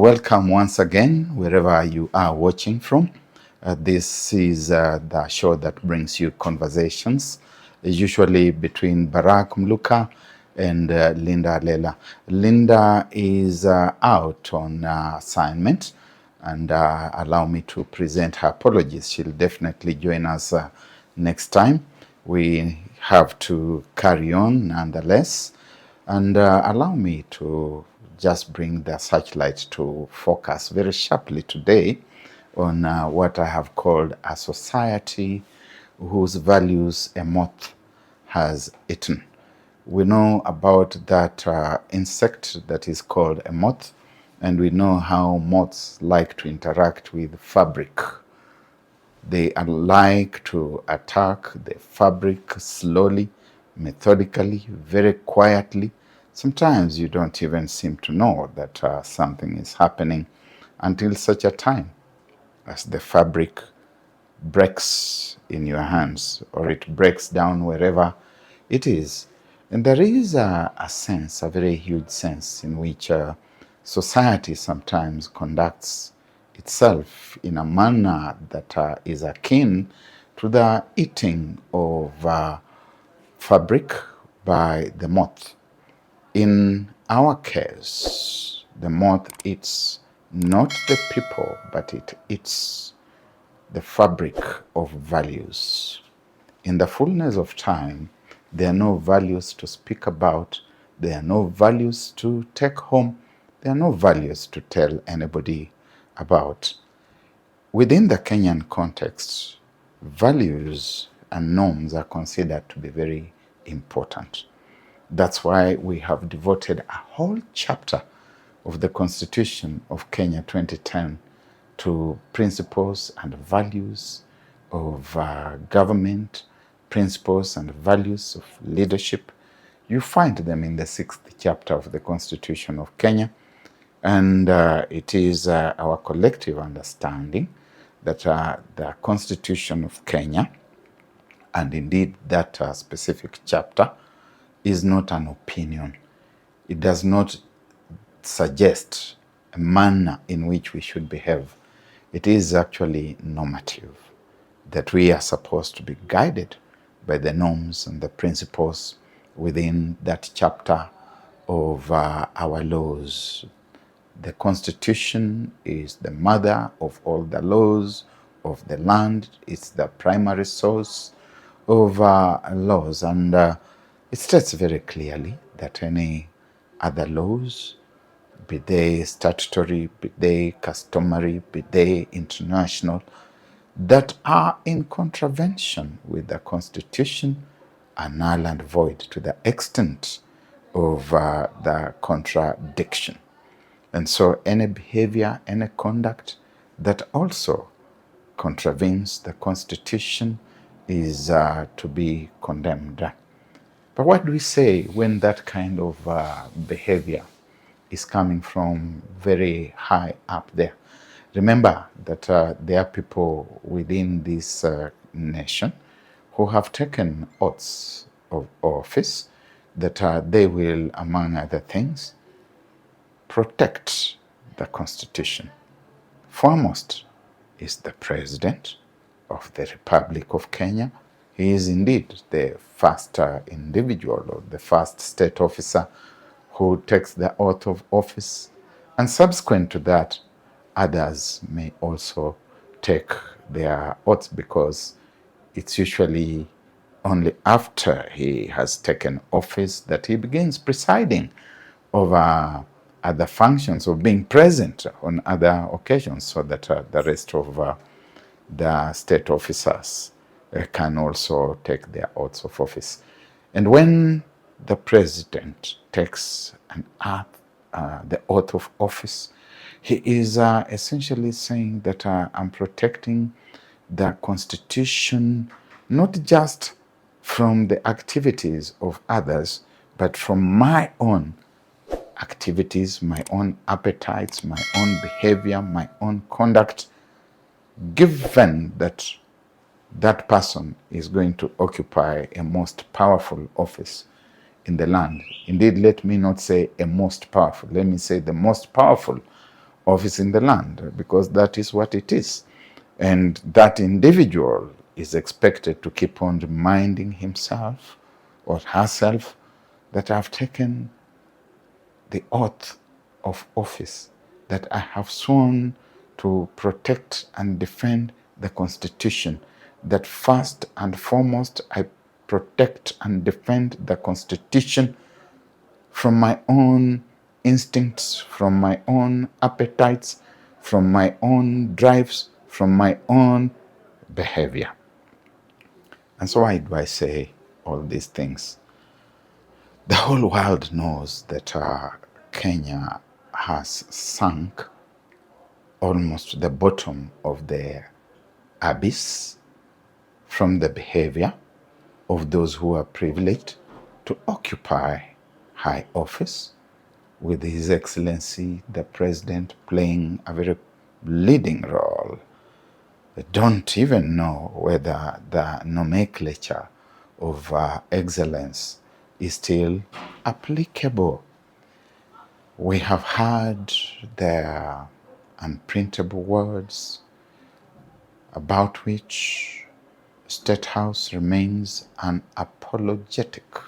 welcome once again, wherever you are watching from. This is the show that brings you conversations, usually between Barrack, Muluka, and Linda Lela. Linda is out on assignment, and allow me to present her apologies. She'll definitely join us next time. We have to carry on nonetheless, and allow me to just bring the searchlight to focus very sharply today on what I have called a society whose values a moth has eaten. We know about that insect that is called a moth, and we know how moths like to interact with fabric. They like to attack the fabric slowly, methodically, very quietly. Sometimes you don't even seem to know that something is happening until such a time as the fabric breaks in your hands, or it breaks down wherever it is. And there is a sense, a very huge sense, in which society sometimes conducts itself in a manner that is akin to the eating of fabric by the moth. In our case, the moth eats not the people, but it eats the fabric of values. In the fullness of time, there are no values to speak about, there are no values to take home, there are no values to tell anybody about. Within the Kenyan context, values and norms are considered to be very important. That's why we have devoted a whole chapter of the Constitution of Kenya 2010 to principles and values of government, principles and values of leadership. You find them in the 6th chapter of the Constitution of Kenya. And it is our collective understanding that the Constitution of Kenya, and indeed that specific chapter, is not an opinion. It does not suggest a manner in which we should behave. It is actually normative, that we are supposed to be guided by the norms and the principles within that chapter of our laws. The Constitution is the mother of all the laws of the land. It's the primary source of laws, and it states very clearly that any other laws, be they statutory, be they customary, be they international, that are in contravention with the Constitution are null and void to the extent of the contradiction. And so any behavior, any conduct that also contravenes the Constitution is to be condemned. But what do we say when that kind of behavior is coming from very high up there? Remember that there are people within this nation who have taken oaths of office that they will, among other things, protect the Constitution. Foremost is the President of the Republic of Kenya. He is indeed the first individual, or the first state officer who takes the oath of office, and subsequent to that, others may also take their oaths, because it's usually only after he has taken office that he begins presiding over other functions, of being present on other occasions, so that the rest of the state officers can also take their oaths of office. And when the president takes the oath of office, he is essentially saying that I'm protecting the Constitution, not just from the activities of others, but from my own activities, my own appetites, my own behavior, my own conduct, given that that person is going to occupy a most powerful office in the land. Indeed, let me not say a most powerful, let me say the most powerful office in the land, because that is what it is. And that individual is expected to keep on reminding himself or herself that I've taken the oath of office, that I have sworn to protect and defend the Constitution, that first and foremost I protect and defend the Constitution from my own instincts, from my own appetites, from my own drives, from my own behavior. And so why do I say all these things? The whole world knows that Kenya has sunk almost to the bottom of the abyss from the behavior of those who are privileged to occupy high office, with His Excellency the President playing a very leading role. They don't even know whether the nomenclature of excellence is still applicable. We have heard the unprintable words about which State House remains unapologetic,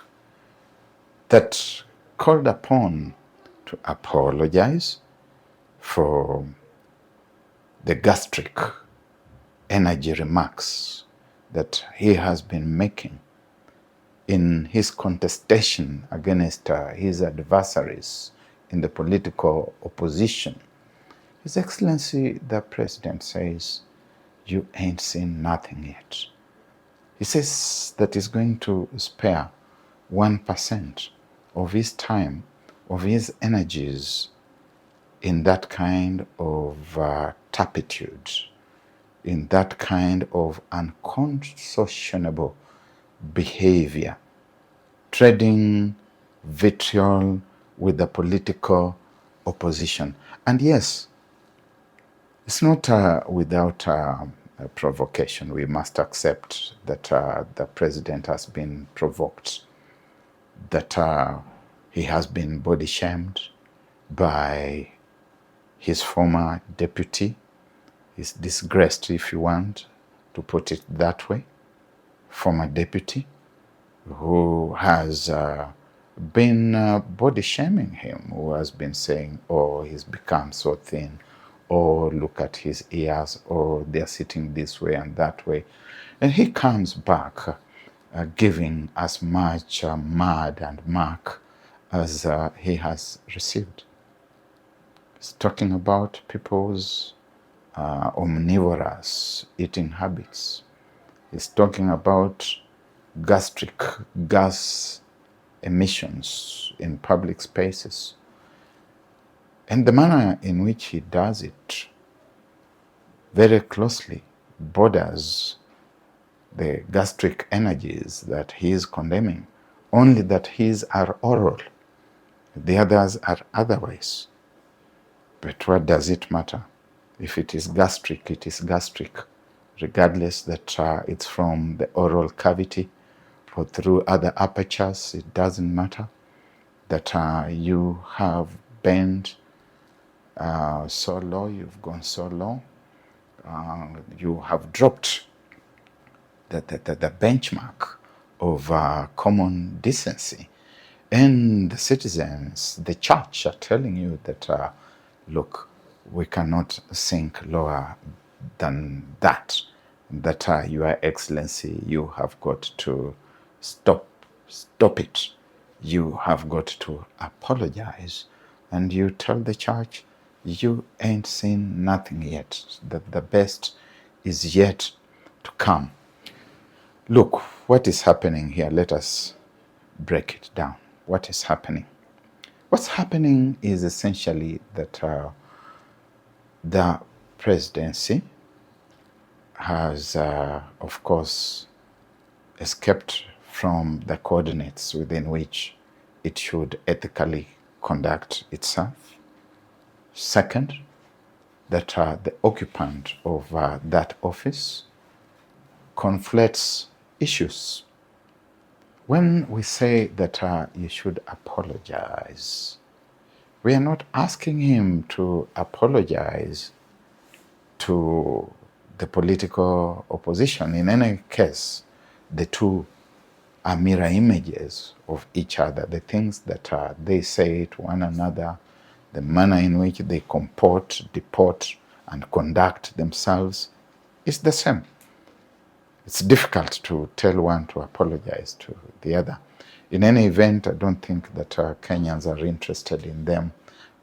that called upon to apologize for the gastric energy remarks that he has been making in his contestation against his adversaries in the political opposition. His Excellency the President says, you ain't seen nothing yet. He says that he's going to spare 1% of his time, of his energies in that kind of turpitude, in that kind of unconscionable behavior, trading vitriol with the political opposition. And yes, it's not without provocation. We must accept that the president has been provoked, that he has been body shamed by his former deputy. He's disgraced, if you want to put it that way, former deputy, who has been body shaming him, who has been saying, oh, he's become so thin, or look at his ears, or they're sitting this way and that way. And he comes back giving as much mud and mark as he has received. He's talking about people's omnivorous eating habits. He's talking about gastric gas emissions in public spaces. And the manner in which he does it very closely borders the gastric energies that he is condemning, only that his are oral, the others are otherwise. But what does it matter? If it is gastric, it is gastric, regardless that it's from the oral cavity or through other apertures. It doesn't matter that you have bent so low, you've gone so low, you have dropped the benchmark of common decency. And the citizens, the church, are telling you that, look, we cannot sink lower than that, that Your Excellency, you have got to stop it. You have got to apologize. And you tell the church, you ain't seen nothing yet, that the best is yet to come. Look, what is happening here? Let us break it down. What is happening? What's happening is essentially that the presidency has, of course, escaped from the coordinates within which it should ethically conduct itself. Second, that the occupant of that office conflates issues. When we say that you should apologize, We are not asking him to apologize to the political opposition. In any case, the two are mirror images of each other. The things that they say to one another, the manner in which they comport, deport, and conduct themselves is the same. It's difficult to tell one to apologize to the other. In any event, I don't think that Kenyans are interested in them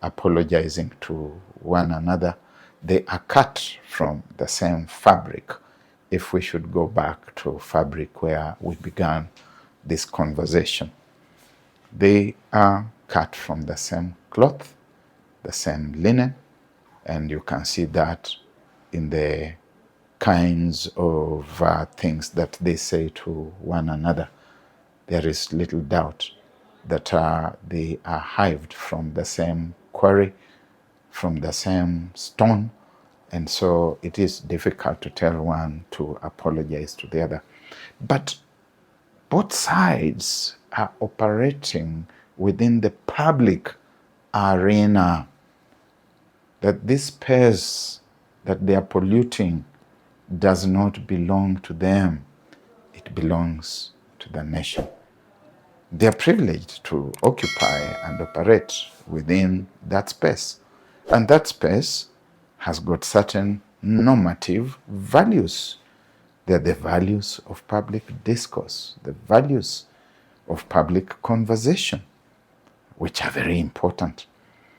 apologizing to one another. They are cut from the same fabric, if we should go back to fabric where we began this conversation. They are cut from the same cloth, the same linen, and you can see that in the kinds of things that they say to one another. There is little doubt that they are hived from the same quarry, from the same stone, and so it is difficult to tell one to apologize to the other. But both sides are operating within the public arena, that this space that they are polluting does not belong to them. It belongs to the nation. They are privileged to occupy and operate within that space. And that space has got certain normative values. They're the values of public discourse, the values of public conversation, which are very important.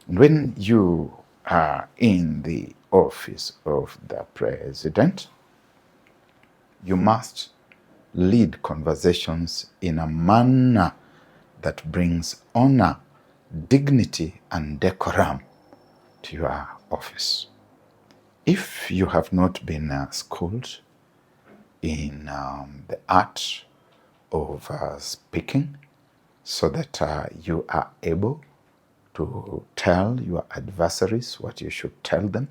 When you are in the office of the president, you must lead conversations in a manner that brings honor, dignity, and decorum to your office. If you have not been schooled in the art of speaking, so that you are able to tell your adversaries what you should tell them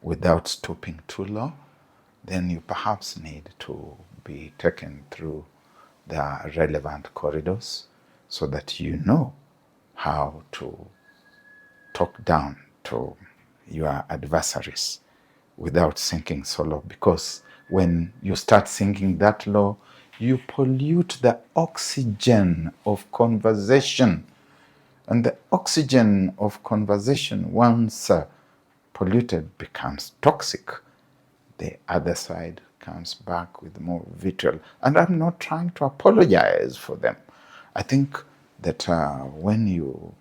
without stooping too low, then you perhaps need to be taken through the relevant corridors so that you know how to talk down to your adversaries without sinking so low. Because when you start sinking that low, you pollute the oxygen of conversation. And the oxygen of conversation, once polluted, becomes toxic. The other side comes back with more vitriol. And I'm not trying to apologize for them. I think that when you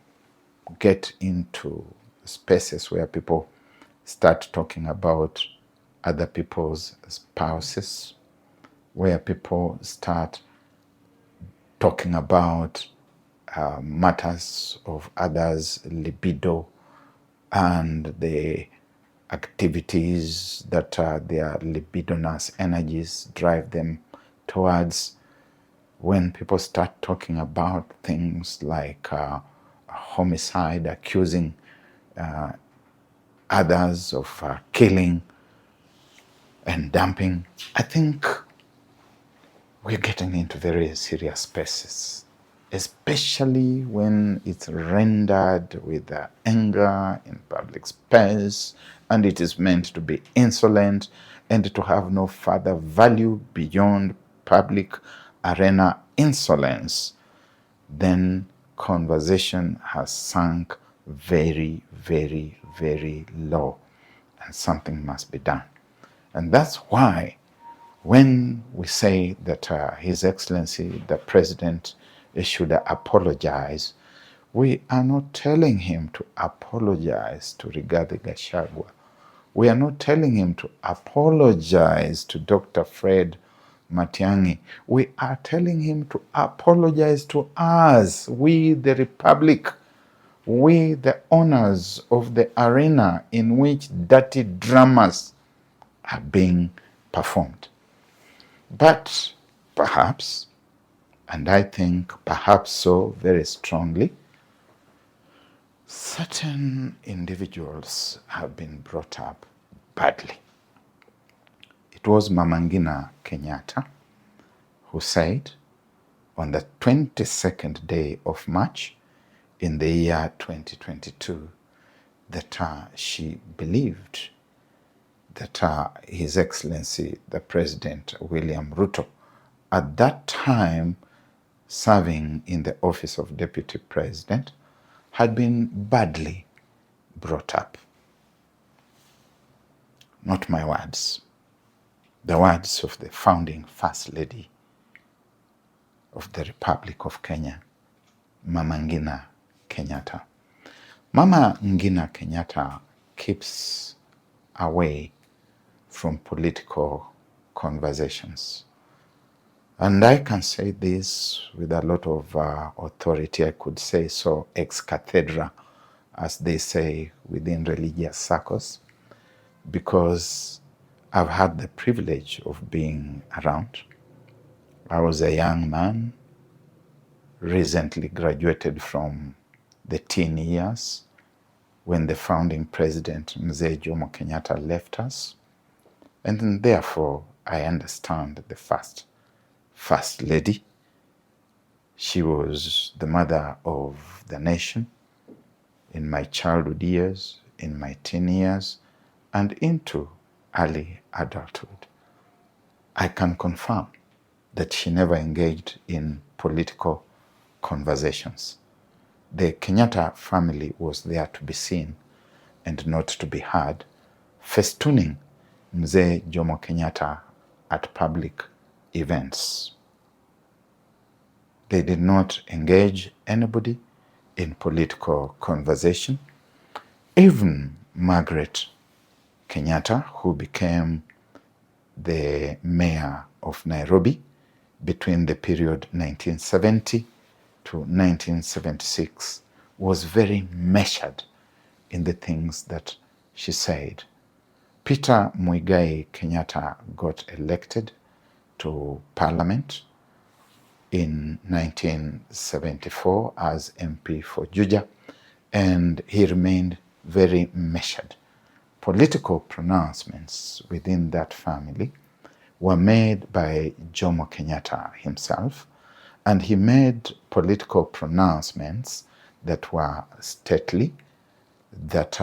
get into spaces where people start talking about other people's spouses, where people start talking about matters of others' libido and the activities that their libidinous energies drive them towards, when people start talking about things like homicide, accusing others of killing and dumping, I think we're getting into very serious spaces, especially when it's rendered with anger in public space, and it is meant to be insolent and to have no further value beyond public arena insolence. Then conversation has sunk very, very, very low, and something must be done. And that's why when we say that His Excellency, the President, should apologize, we are not telling him to apologize to Rigathi Gachagua. We are not telling him to apologize to Dr. Fred Matiang'i. We are telling him to apologize to us, we the Republic, we the owners of the arena in which dirty dramas are being performed. But perhaps, and I think perhaps so very strongly, certain individuals have been brought up badly. It was Mama Ngina Kenyatta who said on the 22nd day of March in the year 2022 that she believed that His Excellency, the President William Ruto, at that time serving in the office of Deputy President, had been badly brought up. Not my words, the words of the founding First Lady of the Republic of Kenya, Mama Ngina Kenyatta. Mama Ngina Kenyatta keeps away from political conversations. And I can say this with a lot of authority. I could say so ex cathedra, as they say within religious circles, because I've had the privilege of being around. I was a young man, recently graduated from the teen years when the founding president, Mzee Jomo Kenyatta, left us. And therefore, I understand the First Lady. She was the mother of the nation in my childhood years, in my teen years, and into early adulthood. I can confirm that she never engaged in political conversations. The Kenyatta family was there to be seen and not to be heard, festooning Mzee Jomo Kenyatta at public events. They did not engage anybody in political conversation. Even Margaret Kenyatta, who became the mayor of Nairobi between the period 1970 to 1976, was very measured in the things that she said. Peter Muigai Kenyatta got elected to parliament in 1974 as MP for Juja, and he remained very measured. Political pronouncements within that family were made by Jomo Kenyatta himself, and he made political pronouncements that were stately, that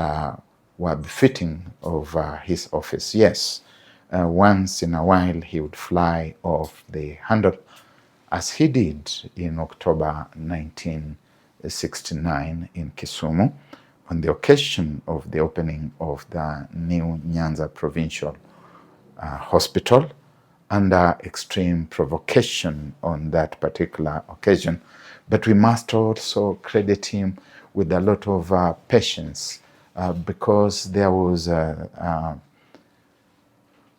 were befitting of his office. Yes, once in a while he would fly off the handle, as he did in October 1969 in Kisumu, on the occasion of the opening of the new Nyanza Provincial Hospital, under extreme provocation on that particular occasion. But we must also credit him with a lot of patience, because there was Mzee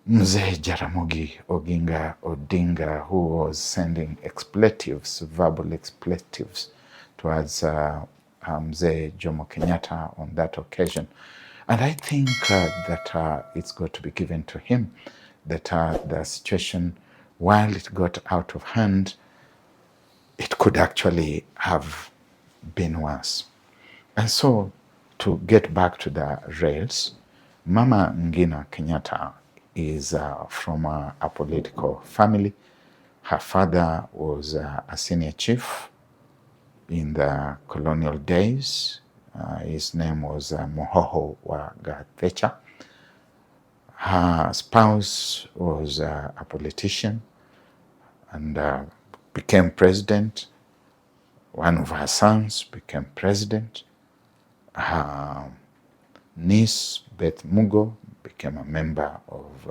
Jaramogi Oginga Odinga, who was sending expletives, verbal expletives, towards Mzee Jomo Kenyatta on that occasion. And I think that it's got to be given to him that the situation, while it got out of hand, it could actually have been worse. And so, to get back to the rails, Mama Ngina Kenyatta is from a political family. Her father was a senior chief in the colonial days. His name was Mohoho Wagathecha. Her spouse was a politician and became president. One of her sons became president. Her niece, Beth Mugo, became a member of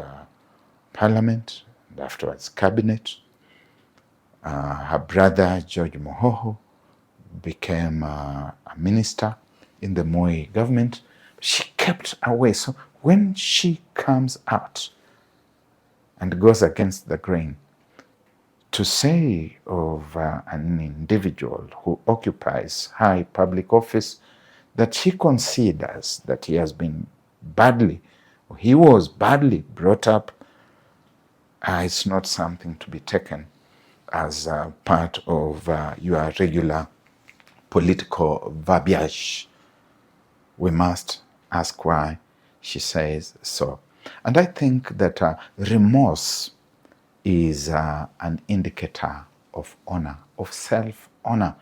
parliament and afterwards cabinet. Her brother, George Mohoho, became a minister in the Moi government. She kept away. So when she comes out and goes against the grain, to say of an individual who occupies high public office that he considers that he was badly brought up, it's not something to be taken as part of your regular political verbiage. We must ask why she says so. And I think that remorse is an indicator of honor, of self-honor.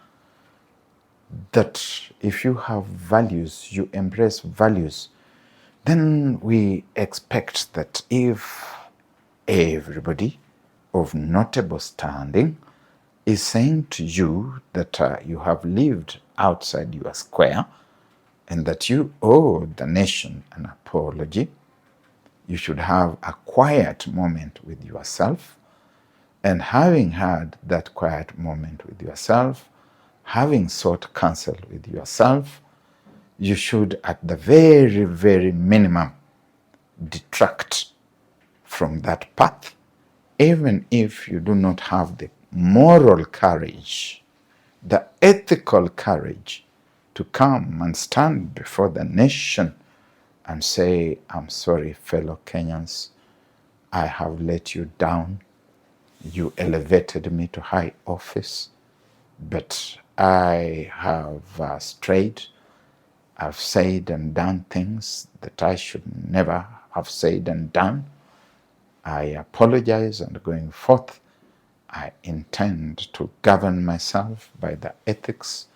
that if you have values, you embrace values, then we expect that if everybody of notable standing is saying to you that you have lived outside your square and that you owe the nation an apology, you should have a quiet moment with yourself. And having had that quiet moment with yourself, having sought counsel with yourself, you should, at the very, very minimum, detract from that path, even if you do not have the moral courage, the ethical courage to come and stand before the nation and say, I'm sorry, fellow Kenyans, I have let you down. You elevated me to high office, but I have strayed. I've said and done things that I should never have said and done. I apologize, and going forth, I intend to govern myself by the ethics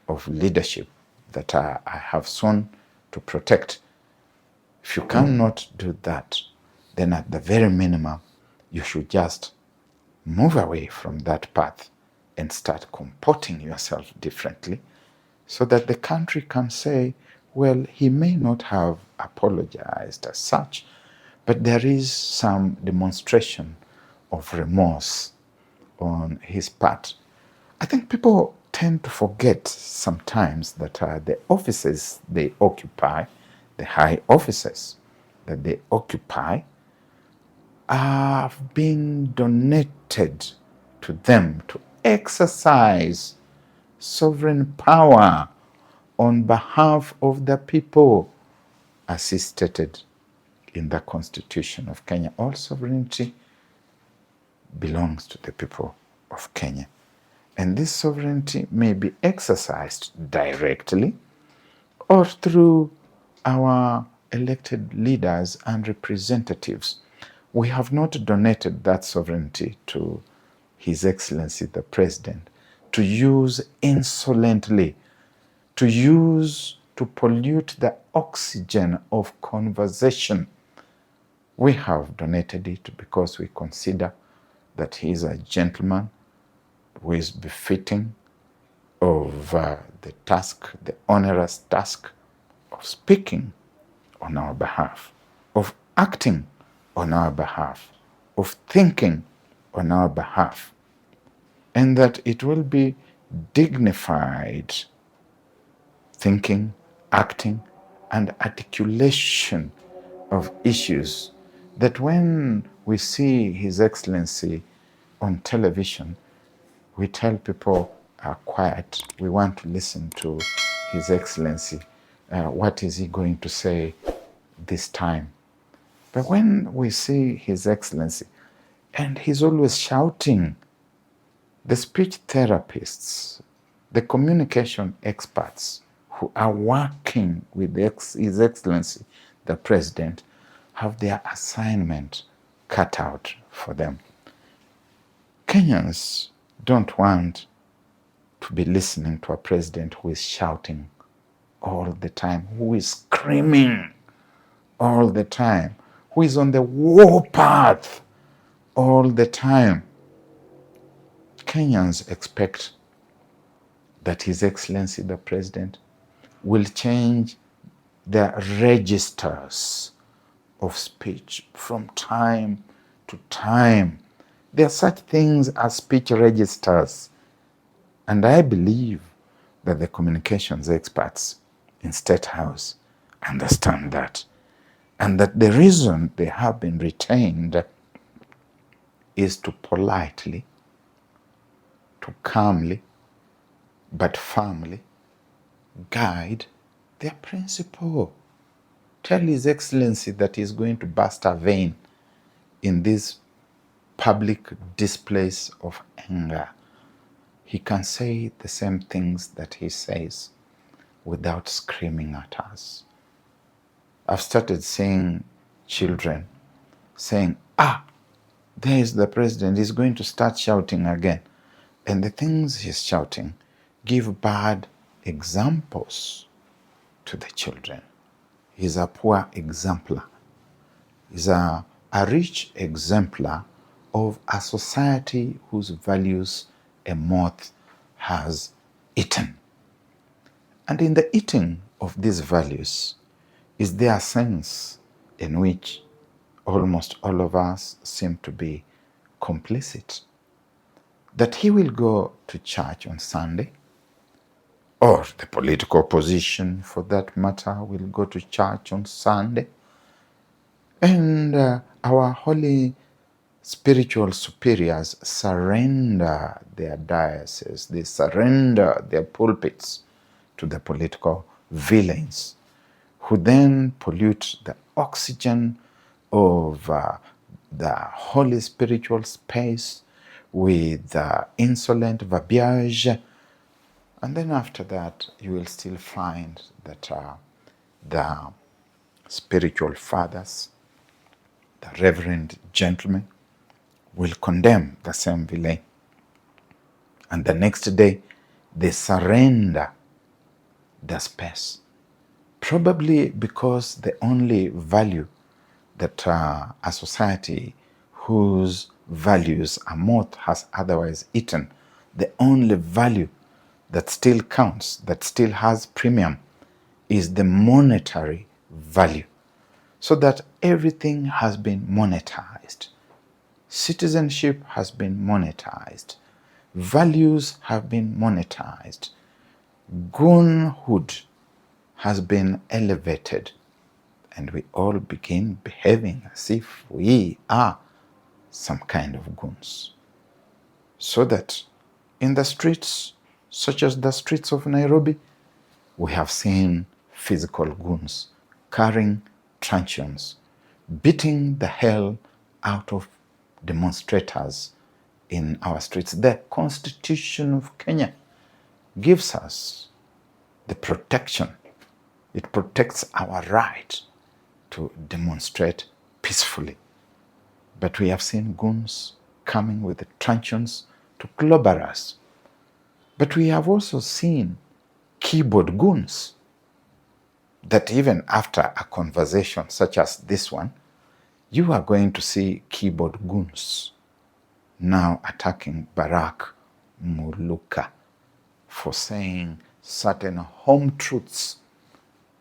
of leadership that I have sworn to protect. If you cannot do that, then at the very minimum, you should just move away from that path and start comporting yourself differently so that the country can say, well, he may not have apologized as such, but there is some demonstration of remorse on his part. I think people tend to forget sometimes that the offices they occupy, the high offices that they occupy, have been donated to them to exercise sovereign power on behalf of the people, as is stated in the Constitution of Kenya. All sovereignty belongs to the people of Kenya. And this sovereignty may be exercised directly or through our elected leaders and representatives. We have not donated that sovereignty to His Excellency the President to use insolently, to use to pollute the oxygen of conversation. We have donated it because we consider that he is a gentleman who is befitting of the task, the onerous task of speaking on our behalf, of acting on our behalf, of thinking on our behalf, and that it will be dignified thinking, acting, and articulation of issues that when we see His Excellency on television, we tell people, quiet, we want to listen to His Excellency. What is he going to say this time? But when we see His Excellency, and he's always shouting, the speech therapists, the communication experts who are working with His Excellency, the President, have their assignment cut out for them. Kenyans don't want to be listening to a president who is shouting all the time, who is screaming all the time, who is on the war path all the time. Kenyans expect that His Excellency the President will change the registers of speech from time to time. There are such things as speech registers. And I believe that the communications experts in State House understand that. And that the reason they have been retained is to politely, to calmly, but firmly guide their principal. Tell His Excellency that he's going to burst a vein in these public displays of anger. He can say the same things that he says without screaming at us. I've started seeing children saying, there is the president, he's going to start shouting again. And the things he's shouting give bad examples to the children. He's a poor exemplar. He's a rich exemplar of a society whose values a moth has eaten. And in the eating of these values is there a sense in which almost all of us seem to be complicit. That he will go to church on Sunday, or the political opposition for that matter will go to church on Sunday, and our holy spiritual superiors surrender their dioceses, they surrender their pulpits to the political villains, who then pollute the oxygen of the holy spiritual space with insolent verbiage. And then after that, you will still find that the spiritual fathers, the reverend gentlemen, will condemn the same villain. And the next day, they surrender the space. Probably because the only value that a society whose values a moth has otherwise eaten, the only value that still counts, that still has premium, is the monetary value. So that everything has been monetized. Citizenship has been monetized. Values have been monetized. Goonhood has been elevated. And we all begin behaving as if we are some kind of goons. So that in the streets, such as the streets of Nairobi, we have seen physical goons carrying truncheons, beating the hell out of demonstrators in our streets. The Constitution of Kenya gives us the protection. It protects our right to demonstrate peacefully. But we have seen goons coming with the truncheons to clobber us. But we have also seen keyboard goons that even after a conversation such as this one, you are going to see keyboard goons now attacking Barrack, Muluka, for saying certain home truths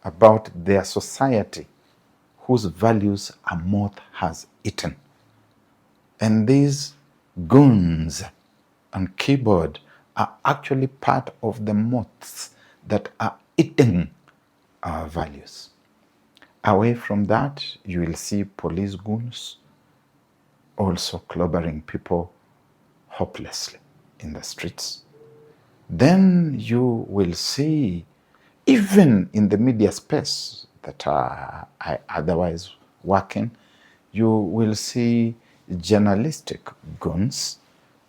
about their society whose values a moth has eaten. And these goons on keyboard are actually part of the moths that are eating our values. Away from that, you will see police goons also clobbering people hopelessly in the streets. Then you will see, even in the media space that I otherwise work in, you will see journalistic goons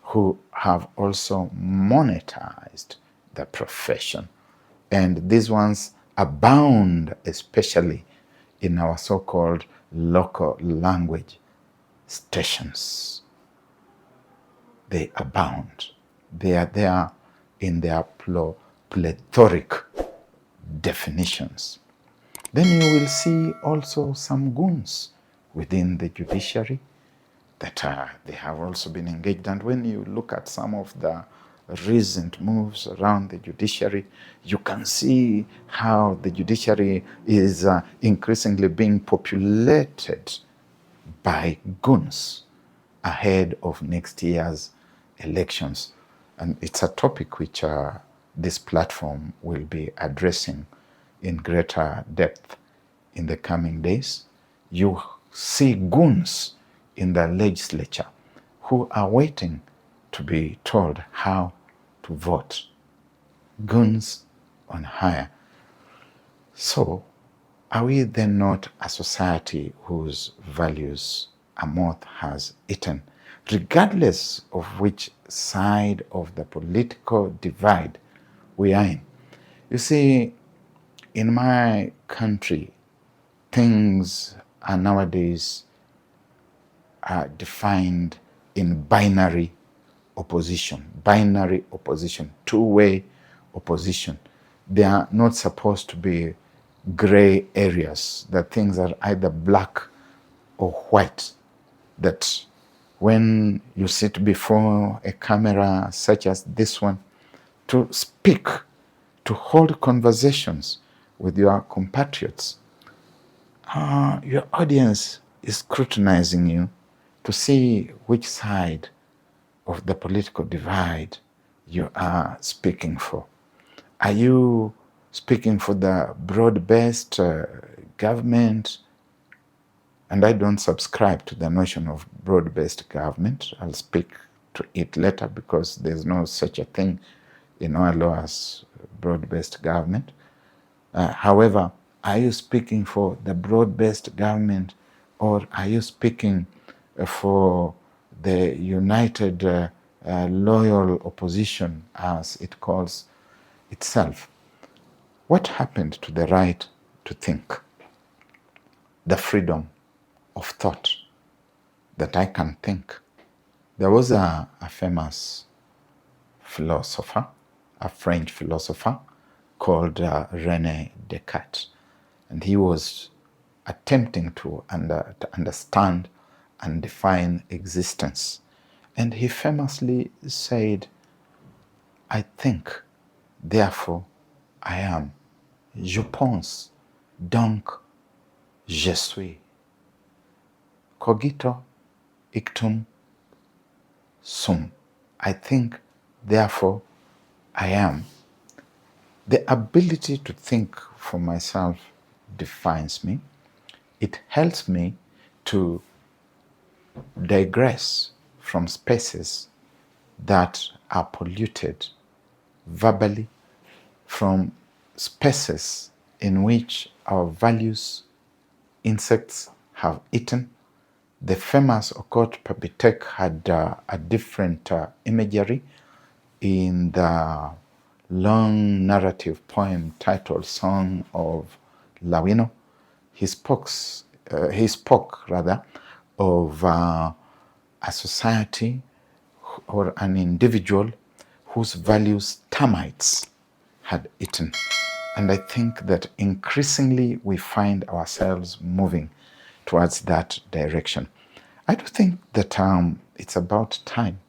who have also monetized the profession. And these ones abound, especially in our so-called local language stations. They abound. They are there in their plethoric definitions. Then you will see also some goons within the judiciary that they have also been engaged. And when you look at some of the recent moves around the judiciary, you can see how the judiciary is increasingly being populated by goons ahead of next year's elections. And it's a topic which this platform will be addressing in greater depth in the coming days. You see goons in the legislature who are waiting to be told how to vote. Goons on hire. So, are we then not a society whose values a moth has eaten, regardless of which side of the political divide we are in? You see, in my country, things are nowadays defined in binary opposition, two-way opposition. They are not supposed to be gray areas, that things are either black or white, that when you sit before a camera such as this one, to speak, to hold conversations with your compatriots, your audience is scrutinizing you to see which side of the political divide you are speaking for. Are you speaking for the broad-based government? And I don't subscribe to the notion of broad-based government. I'll speak to it later because there's no such a thing in our law as broad-based government. However, are you speaking for the broad-based government, or are you speaking for the united loyal opposition, as it calls itself? What happened to the right to think? The freedom of thought, that I can think. There was a famous philosopher, a French philosopher called René Descartes, and he was attempting to understand and define existence. And he famously said, I think, therefore I am. Je pense, donc je suis. Cogito, ictum, sum. I think, therefore I am. The ability to think for myself defines me. It helps me to digress from spaces that are polluted verbally, from spaces in which our values, insects have eaten. The famous occult Papitek had a different imagery in the long narrative poem titled Song of Lawino. He spoke of a society or an individual whose values termites had eaten. And I think that increasingly we find ourselves moving towards that direction. I do think that it's about time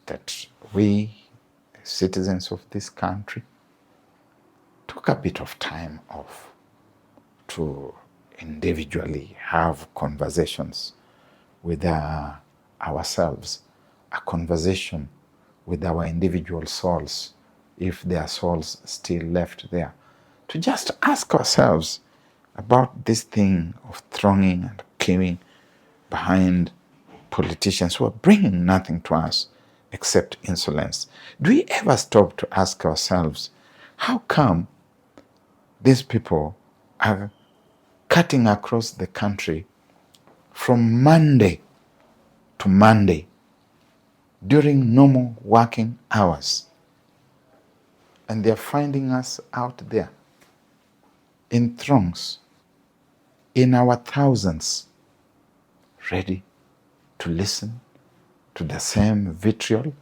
that we, citizens of this country, took a bit of time off to individually have conversations with ourselves, a conversation with our individual souls, if there are souls still left there, to just ask ourselves about this thing of thronging and queuing behind politicians who are bringing nothing to us except insolence. Do we ever stop to ask ourselves, how come these people are cutting across the country from Monday to Monday during normal working hours, and they're finding us out there in throngs, in our thousands, ready to listen to the same vitriol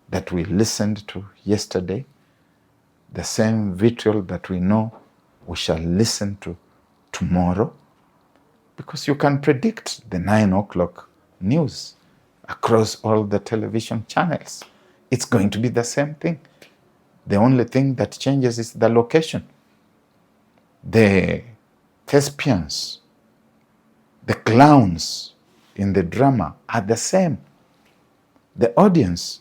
that we listened to yesterday, the same vitriol that we know we shall listen to tomorrow? Because you can predict the 9 o'clock news across all the television channels. It's going to be the same thing. The only thing that changes is the location. The thespians, the clowns in the drama are the same. The audience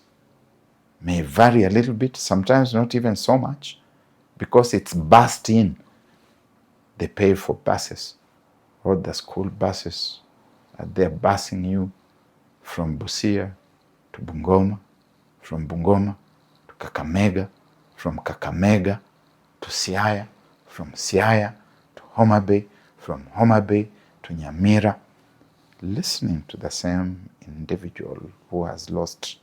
may vary a little bit, sometimes not even so much, because it's bursed in. They pay for buses, or the school buses. They're busing you from Busia to Bungoma, from Bungoma to Kakamega, from Kakamega to Siaya, from Siaya to Homa Bay, from Homa Bay to Nyamira, listening to the same individual who has lost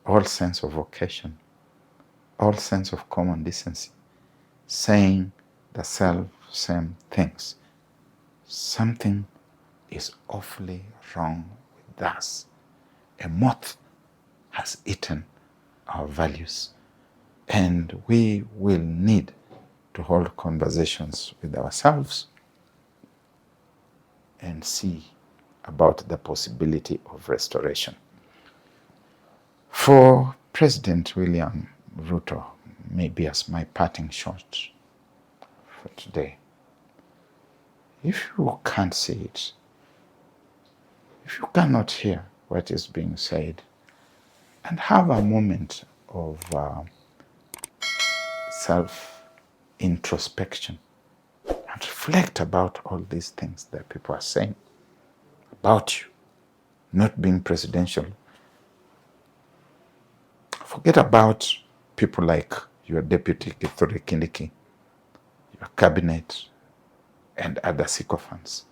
all sense of all sense of common decency, saying the same things. Something is awfully wrong with us. A moth has eaten our values. And we will need to hold conversations with ourselves and see about the possibility of restoration. For President William Ruto, maybe as my parting shot for today, if you can't see it, if you cannot hear what is being said, and have a moment of self-introspection and reflect about all these things that people are saying about you not being presidential. Forget about people like your deputy Kithure Kindiki, your cabinet, and other sycophants.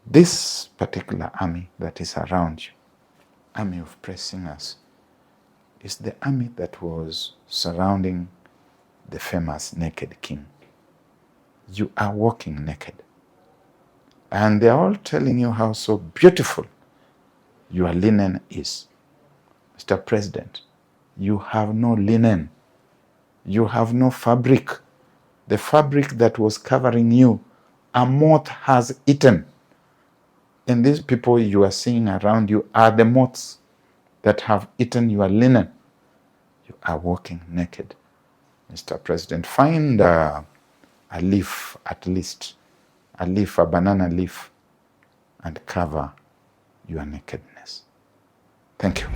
This particular army that is around you, army of praise singers, is the army that was surrounding the famous naked king. You are walking naked. And they are all telling you how so beautiful your linen is. Mr. President, you have no linen. You have no fabric. The fabric that was covering you, a moth has eaten. And these people you are seeing around you are the moths that have eaten your linen. You are walking naked. Mr. President, find a leaf, at least, a leaf, a banana leaf, and cover your nakedness. Thank you.